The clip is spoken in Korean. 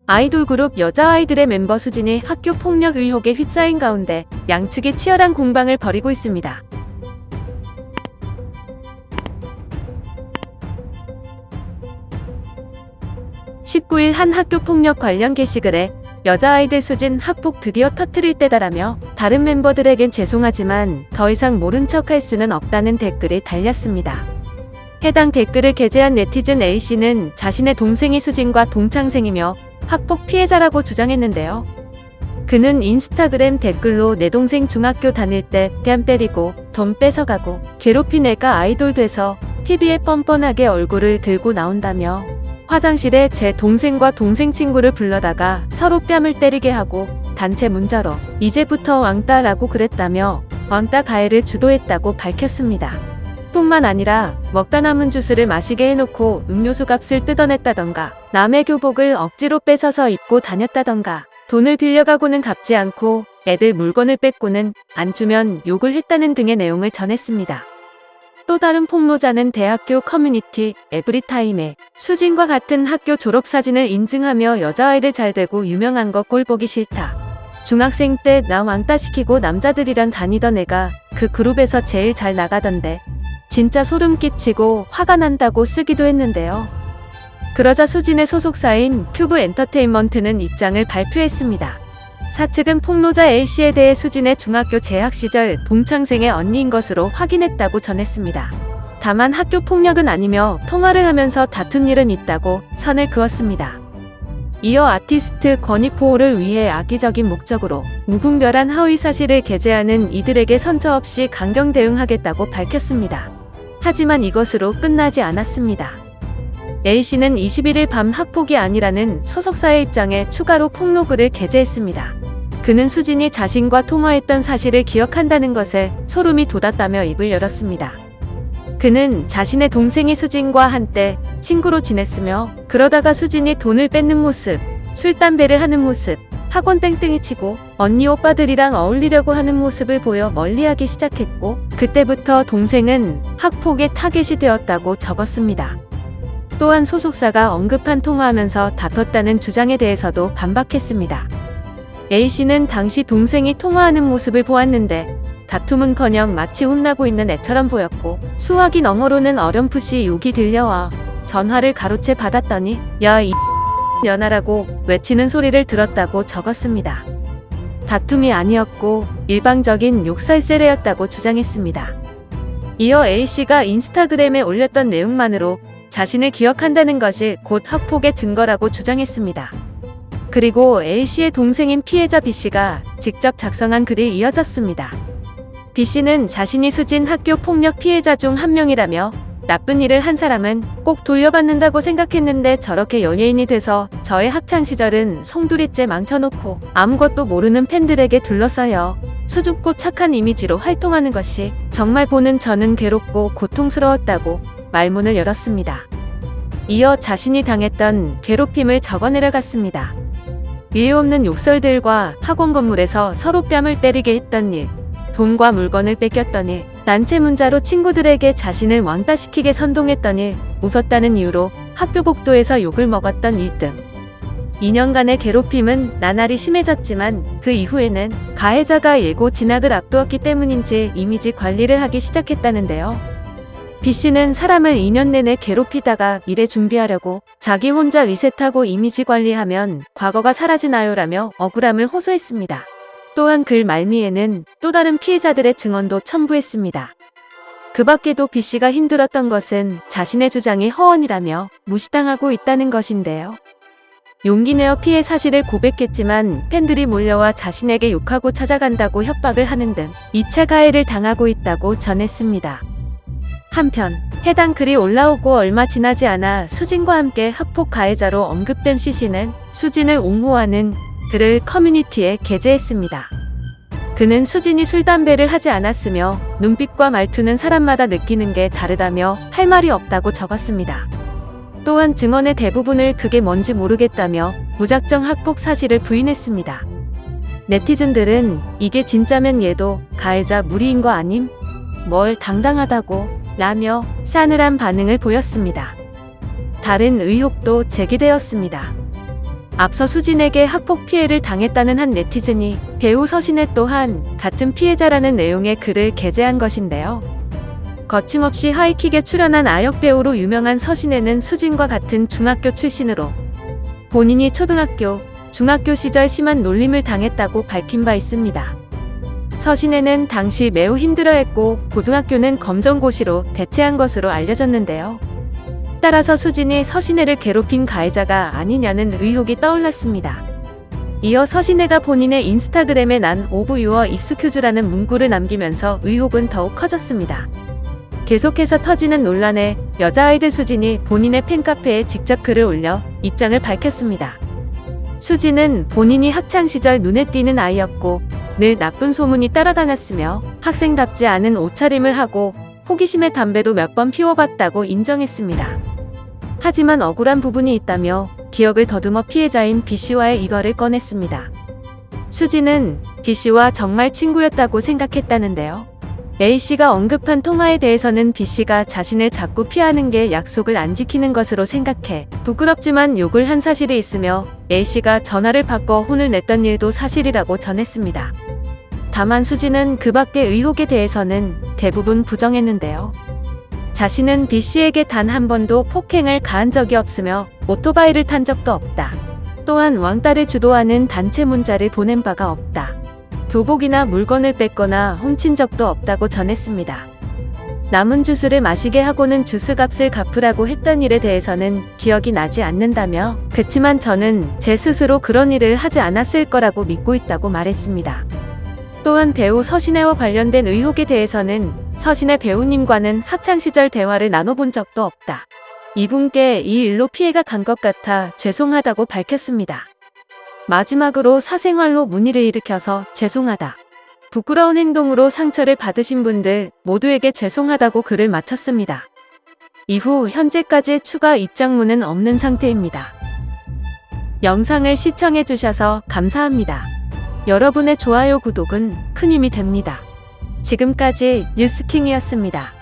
아이돌 그룹 여자아이들의 멤버 수진이 학교 폭력 의혹에 휩싸인 가운데 양측이 치열한 공방을 벌이고 있습니다. (19일) 한 학교 폭력 관련 게시글에 여자아이들 수진 학폭 드디어 터뜨릴 때다라며 다른 멤버들에겐 죄송하지만 더 이상 모른 척할 수는 없다는 댓글이 달렸습니다. 해당 댓글을 게재한 네티즌 A씨는 자신의 동생이 수진과 동창생이며 학폭 피해자라고 주장했는데요. 그는 인스타그램 댓글로 내 동생 중학교 다닐 때 뺨 때리고 돈 뺏어가고 괴롭힌 애가 아이돌 돼서 TV에 뻔뻔하게 얼굴을 들고 나온다며 화장실에 제 동생과 동생 친구를 불러다가 서로 뺨을 때리게 하고 단체 문자로 이제부터 왕따라고 그랬다며 왕따 가해를 주도했다고 밝혔습니다. 뿐만 아니라 먹다 남은 주스를 마시게 해놓고 음료수 값을 뜯어냈다던가 남의 교복을 억지로 뺏어서 입고 다녔다던가 돈을 빌려가고는 갚지 않고 애들 물건을 뺏고는 안 주면 욕을 했다는 등의 내용을 전했습니다. 또 다른 폭로자는 대학교 커뮤니티 에브리타임에 수진과 같은 학교 졸업사진을 인증하며 여자아이들 잘되고 유명한 거 꼴 보기 싫다. 중학생 때 나 왕따시키고 남자들이랑 다니던 애가 그 그룹에서 제일 잘 나가던데 진짜 소름 끼치고 화가 난다고 쓰기도 했는데요. 그러자 수진의 소속사인 큐브 엔터테인먼트는 입장을 발표했습니다. 사측은 폭로자 A씨에 대해 수진의 중학교 재학 시절 동창생의 언니인 것으로 확인했다고 전했습니다. 다만 학교 폭력은 아니며 통화를 하면서 다툰 일은 있다고 선을 그었습니다. 이어 아티스트 권익 보호를 위해 악의적인 목적으로 무분별한 허위 사실을 게재하는 이들에게 선처 없이 강경 대응하겠다고 밝혔습니다. 하지만 이것으로 끝나지 않았습니다. A씨는 21일 밤 학폭이 아니라는 소속사의 입장에 추가로 폭로글을 게재했습니다. 그는 수진이 자신과 통화했던 사실을 기억한다는 것에 소름이 돋았다며 입을 열었습니다. 그는 자신의 동생이 수진과 한때 친구로 지냈으며 그러다가 수진이 돈을 뺏는 모습, 술, 담배를 하는 모습, 학원 땡땡이 치고 언니 오빠들이랑 어울리려고 하는 모습을 보여 멀리하기 시작했고 그때부터 동생은 학폭의 타겟이 되었다고 적었습니다. 또한 소속사가 언급한 통화하면서 다퉜다는 주장에 대해서도 반박했습니다. A씨는 당시 동생이 통화하는 모습을 보았는데 다툼은커녕 마치 혼나고 있는 애처럼 보였고 수화기 너머로는 어렴풋이 욕이 들려와 전화를 가로채 받았더니 야 이 연하라고 외치는 소리를 들었다고 적었습니다. 다툼이 아니었고 일방적인 욕설세례였다고 주장했습니다. 이어 A씨가 인스타그램에 올렸던 내용만으로 자신을 기억한다는 것이 곧 학폭의 증거라고 주장했습니다. 그리고 A씨의 동생인 피해자 B씨가 직접 작성한 글이 이어졌습니다. B씨는 자신이 수진 학교 폭력 피해자 중 한 명이라며 나쁜 일을 한 사람은 꼭 돌려받는다고 생각했는데 저렇게 연예인이 돼서 저의 학창시절은 송두리째 망쳐놓고 아무것도 모르는 팬들에게 둘러싸여 수줍고 착한 이미지로 활동하는 것이 정말 보는 저는 괴롭고 고통스러웠다고 말문을 열었습니다. 이어 자신이 당했던 괴롭힘을 적어내려갔습니다. 예의 없는 욕설들과 학원 건물에서 서로 뺨을 때리게 했던 일, 돈과 물건을 뺏겼던 일, 단체 문자로 친구들에게 자신을 왕따시키게 선동했던 일, 웃었다는 이유로 학교 복도에서 욕을 먹었던 일 등 2년간의 괴롭힘은 나날이 심해졌지만 그 이후에는 가해자가 예고 진학을 앞두었기 때문인지 이미지 관리를 하기 시작했다는데요. B씨는 사람을 2년 내내 괴롭히다가 미래 준비하려고 자기 혼자 리셋하고 이미지 관리하면 과거가 사라지나요라며 억울함을 호소했습니다. 또한 글 말미에는 또 다른 피해자들의 증언도 첨부했습니다. 그 밖에도 B씨가 힘들었던 것은 자신의 주장이 허언이라며 무시당하고 있다는 것인데요. 용기 내어 피해 사실을 고백했지만 팬들이 몰려와 자신에게 욕하고 찾아간다고 협박을 하는 등 2차 가해를 당하고 있다고 전했습니다. 한편 해당 글이 올라오고 얼마 지나지 않아 수진과 함께 학폭 가해자로 언급된 C씨는 수진을 옹호하는 글을 커뮤니티에 게재했습니다. 그는 수진이 술, 담배를 하지 않았으며 눈빛과 말투는 사람마다 느끼는 게 다르다며 할 말이 없다고 적었습니다. 또한 증언의 대부분을 그게 뭔지 모르겠다며 무작정 학폭 사실을 부인했습니다. 네티즌들은 이게 진짜면 얘도 가해자 무리인 거 아님? 뭘 당당하다고 라며 싸늘한 반응을 보였습니다. 다른 의혹도 제기되었습니다. 앞서 수진에게 학폭 피해를 당했다는 한 네티즌이 배우 서신에 또한 같은 피해자라는 내용의 글을 게재한 것인데요. 거침없이 하이킥에 출연한 아역 배우로 유명한 서신에는 수진과 같은 중학교 출신으로 본인이 초등학교, 중학교 시절 심한 놀림을 당했다고 밝힌 바 있습니다. 서신에는 당시 매우 힘들어했고 고등학교는 검정고시로 대체한 것으로 알려졌는데요. 따라서 수진이 서신혜를 괴롭힌 가해자가 아니냐는 의혹이 떠올랐습니다. 이어 서신혜가 본인의 인스타그램에 난 오브 유어 익스큐즈라는 문구를 남기면서 의혹은 더욱 커졌습니다. 계속해서 터지는 논란에 여자아이들 수진이 본인의 팬카페에 직접 글을 올려 입장을 밝혔습니다. 수진은 본인이 학창시절 눈에 띄는 아이였고 늘 나쁜 소문이 따라다녔으며 학생답지 않은 옷차림을 하고 호기심에 담배도 몇 번 피워봤다고 인정했습니다. 하지만 억울한 부분이 있다며 기억을 더듬어 피해자인 B씨와의 일화를 꺼냈습니다. 수진은 B씨와 정말 친구였다고 생각했다는데요. A씨가 언급한 통화에 대해서는 B씨가 자신을 자꾸 피하는 게 약속을 안 지키는 것으로 생각해 부끄럽지만 욕을 한 사실이 있으며 A씨가 전화를 바꿔 혼을 냈던 일도 사실이라고 전했습니다. 다만 수진은 그 밖의 의혹에 대해서는 대부분 부정했는데요. 자신은 B씨에게 단 한 번도 폭행을 가한 적이 없으며 오토바이를 탄 적도 없다. 또한 왕따를 주도하는 단체 문자를 보낸 바가 없다. 교복이나 물건을 뺏거나 훔친 적도 없다고 전했습니다. 남은 주스를 마시게 하고는 주스 값을 갚으라고 했던 일에 대해서는 기억이 나지 않는다며 그치만 저는 제 스스로 그런 일을 하지 않았을 거라고 믿고 있다고 말했습니다. 또한 배우 서신혜와 관련된 의혹에 대해서는 서신혜 배우님과는 학창시절 대화를 나눠본 적도 없다. 이분께 이 일로 피해가 간 것 같아 죄송하다고 밝혔습니다. 마지막으로 사생활로 문의를 일으켜서 죄송하다. 부끄러운 행동으로 상처를 받으신 분들 모두에게 죄송하다고 글을 마쳤습니다. 이후 현재까지 추가 입장문은 없는 상태입니다. 영상을 시청해주셔서 감사합니다. 여러분의 좋아요, 구독은 큰 힘이 됩니다. 지금까지 뉴스킹이었습니다.